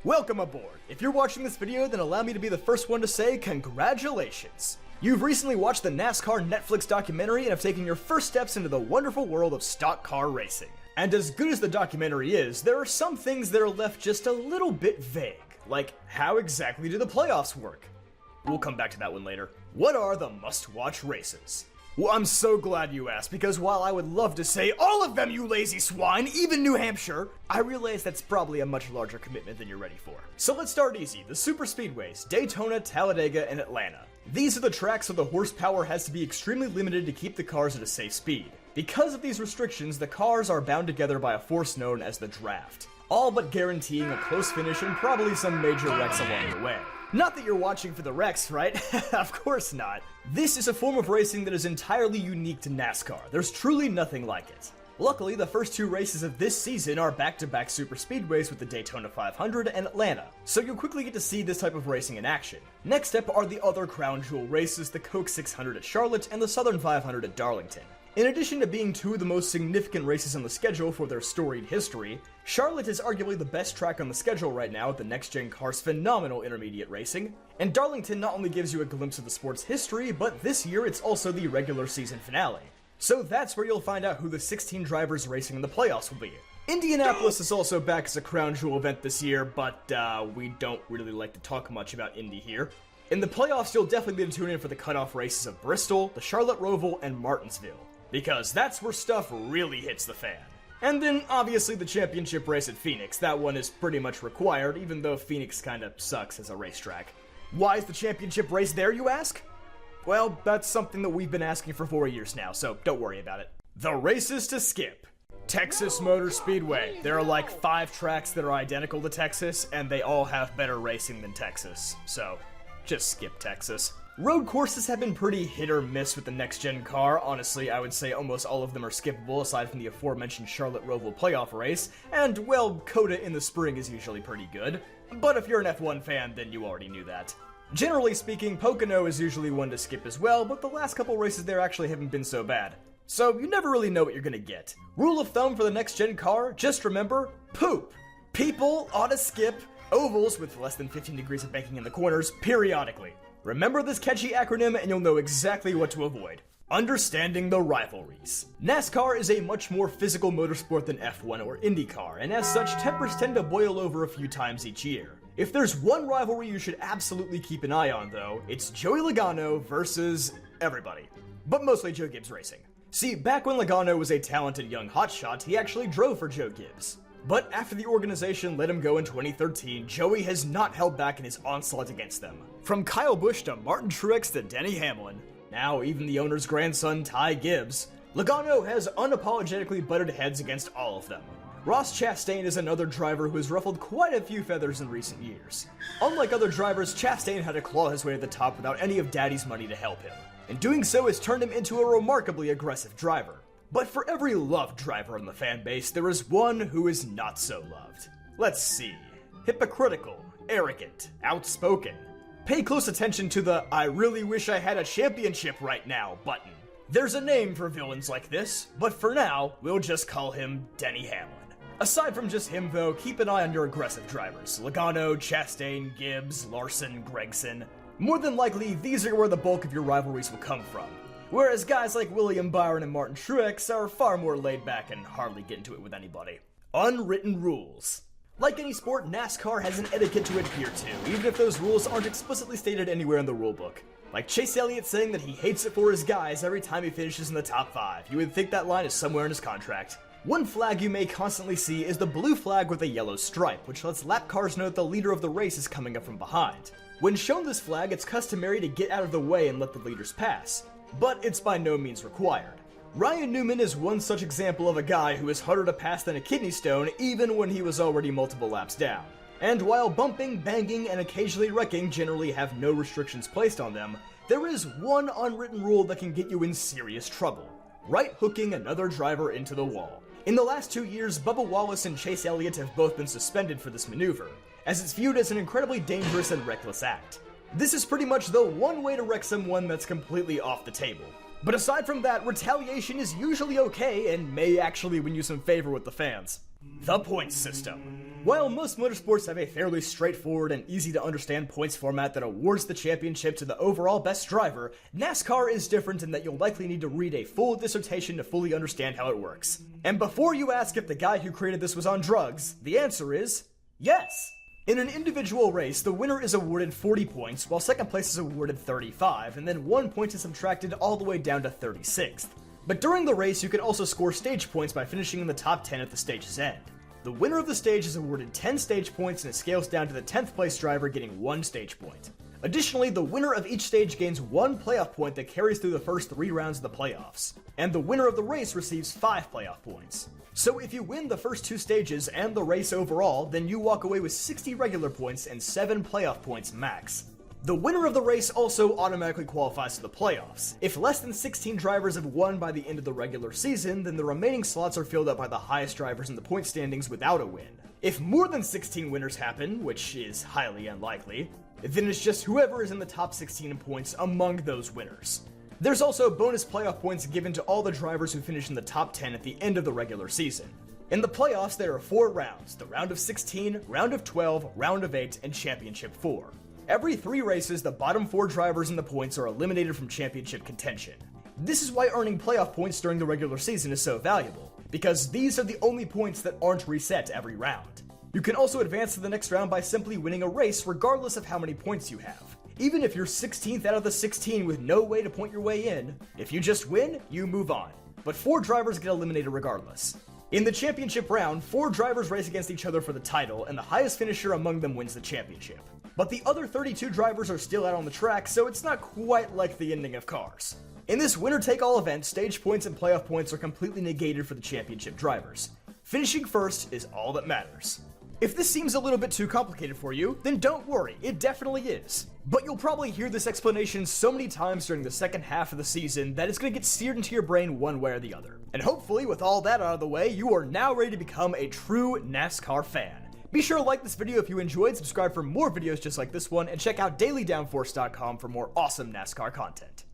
Welcome aboard! If you're watching this video, then allow me to be the first one to say congratulations! You've recently watched the NASCAR Netflix documentary and have taken your first steps into the wonderful world of stock car racing. And as good as the documentary is, there are some things that are left just a little bit vague. Like, how exactly do the playoffs work? We'll come back to that one later. What are the must-watch races? Well, I'm so glad you asked, because while I would love to say all of them, you lazy swine, even New Hampshire, I realize that's probably a much larger commitment than you're ready for. So let's start easy. The super speedways, Daytona, Talladega, and Atlanta. These are the tracks where the horsepower has to be extremely limited to keep the cars at a safe speed. Because of these restrictions, the cars are bound together by a force known as the draft, all but guaranteeing a close finish and probably some major wrecks along the way. Not that you're watching for the wrecks, right? Of course not. This is a form of racing that is entirely unique to NASCAR. There's truly nothing like it. Luckily, the first two races of this season are back-to-back super speedways with the Daytona 500 and Atlanta, so you'll quickly get to see this type of racing in action. Next up are the other crown jewel races, the Coke 600 at Charlotte and the Southern 500 at Darlington. In addition to being two of the most significant races on the schedule for their storied history, Charlotte is arguably the best track on the schedule right now with the next-gen car's phenomenal intermediate racing, and Darlington not only gives you a glimpse of the sport's history, but this year it's also the regular season finale. So that's where you'll find out who the 16 drivers racing in the playoffs will be. Indianapolis is also back as a crown jewel event this year, but we don't really like to talk much about Indy here. In the playoffs, you'll definitely need to tune in for the cutoff races of Bristol, the Charlotte Roval, and Martinsville, because that's where stuff really hits the fan. And then, obviously, the championship race at Phoenix. That one is pretty much required, even though Phoenix kinda sucks as a racetrack. Why is the championship race there, you ask? Well, that's something that we've been asking for 4 years now, so don't worry about it. The races to skip. Texas Motor Speedway. There are like 5 tracks that are identical to Texas, and they all have better racing than Texas, so just skip Texas. Road courses have been pretty hit or miss with the next-gen car. Honestly, I would say almost all of them are skippable aside from the aforementioned Charlotte Roval playoff race, and, well, COTA in the spring is usually pretty good. But if you're an F1 fan, then you already knew that. Generally speaking, Pocono is usually one to skip as well, but the last couple races there actually haven't been so bad. So you never really know what you're gonna get. Rule of thumb for the next-gen car, just remember, poop. People ought to skip ovals with less than 15 degrees of banking in the corners periodically. Remember this catchy acronym and you'll know exactly what to avoid. Understanding the rivalries. NASCAR is a much more physical motorsport than F1 or IndyCar, and as such, tempers tend to boil over a few times each year. If there's one rivalry you should absolutely keep an eye on, though, it's Joey Logano versus everybody. But mostly Joe Gibbs Racing. See, back when Logano was a talented young hotshot, he actually drove for Joe Gibbs. But after the organization let him go in 2013, Joey has not held back in his onslaught against them. From Kyle Busch to Martin Truex to Denny Hamlin, now even the owner's grandson Ty Gibbs, Logano has unapologetically butted heads against all of them. Ross Chastain is another driver who has ruffled quite a few feathers in recent years. Unlike other drivers, Chastain had to claw his way to the top without any of Daddy's money to help him, and doing so has turned him into a remarkably aggressive driver. But for every loved driver in the fan base, there is one who is not so loved. Let's see. Hypocritical, arrogant, outspoken. Pay close attention to the "I really wish I had a championship right now" button. There's a name for villains like this, but for now, we'll just call him Denny Hamlin. Aside from just him though, keep an eye on your aggressive drivers. Logano, Chastain, Gibbs, Larson, Gregson. More than likely, these are where the bulk of your rivalries will come from. Whereas guys like William Byron and Martin Truex are far more laid back and hardly get into it with anybody. Unwritten rules. Like any sport, NASCAR has an etiquette to adhere to, even if those rules aren't explicitly stated anywhere in the rulebook. Like Chase Elliott saying that he hates it for his guys every time he finishes in the top 5. You would think that line is somewhere in his contract. One flag you may constantly see is the blue flag with a yellow stripe, which lets lap cars know that the leader of the race is coming up from behind. When shown this flag, it's customary to get out of the way and let the leaders pass, but it's by no means required. Ryan Newman is one such example of a guy who is harder to pass than a kidney stone even when he was already multiple laps down. And while bumping, banging, and occasionally wrecking generally have no restrictions placed on them, there is one unwritten rule that can get you in serious trouble: right hooking another driver into the wall. In the last 2 years, Bubba Wallace and Chase Elliott have both been suspended for this maneuver, as it's viewed as an incredibly dangerous and reckless act. This is pretty much the one way to wreck someone that's completely off the table. But aside from that, retaliation is usually okay and may actually win you some favor with the fans. The points system. While most motorsports have a fairly straightforward and easy to understand points format that awards the championship to the overall best driver, NASCAR is different in that you'll likely need to read a full dissertation to fully understand how it works. And before you ask if the guy who created this was on drugs, the answer is yes! In an individual race, the winner is awarded 40 points, while second place is awarded 35, and then 1 point is subtracted all the way down to 36th. But during the race, you can also score stage points by finishing in the top 10 at the stage's end. The winner of the stage is awarded 10 stage points, and it scales down to the 10th place driver getting 1 stage point. Additionally, the winner of each stage gains 1 playoff point that carries through the first 3 rounds of the playoffs, and the winner of the race receives 5 playoff points. So if you win the first 2 stages and the race overall, then you walk away with 60 regular points and 7 playoff points max. The winner of the race also automatically qualifies to the playoffs. If less than 16 drivers have won by the end of the regular season, then the remaining slots are filled up by the highest drivers in the point standings without a win. If more than 16 winners happen, which is highly unlikely, then it's just whoever is in the top 16 in points among those winners. There's also bonus playoff points given to all the drivers who finish in the top 10 at the end of the regular season. In the playoffs, there are 4 rounds: the round of 16, round of 12, round of 8, and championship 4. Every 3 races, the bottom 4 drivers in the points are eliminated from championship contention. This is why earning playoff points during the regular season is so valuable, because these are the only points that aren't reset every round. You can also advance to the next round by simply winning a race regardless of how many points you have. Even if you're 16th out of the 16 with no way to point your way in, if you just win, you move on. But 4 drivers get eliminated regardless. In the championship round, 4 drivers race against each other for the title, and the highest finisher among them wins the championship. But the other 32 drivers are still out on the track, so it's not quite like the ending of Cars. In this winner-take-all event, stage points and playoff points are completely negated for the championship drivers. Finishing first is all that matters. If this seems a little bit too complicated for you, then don't worry, it definitely is. But you'll probably hear this explanation so many times during the second half of the season that it's going to get seared into your brain one way or the other. And hopefully, with all that out of the way, you are now ready to become a true NASCAR fan. Be sure to like this video if you enjoyed, subscribe for more videos just like this one, and check out dailydownforce.com for more awesome NASCAR content.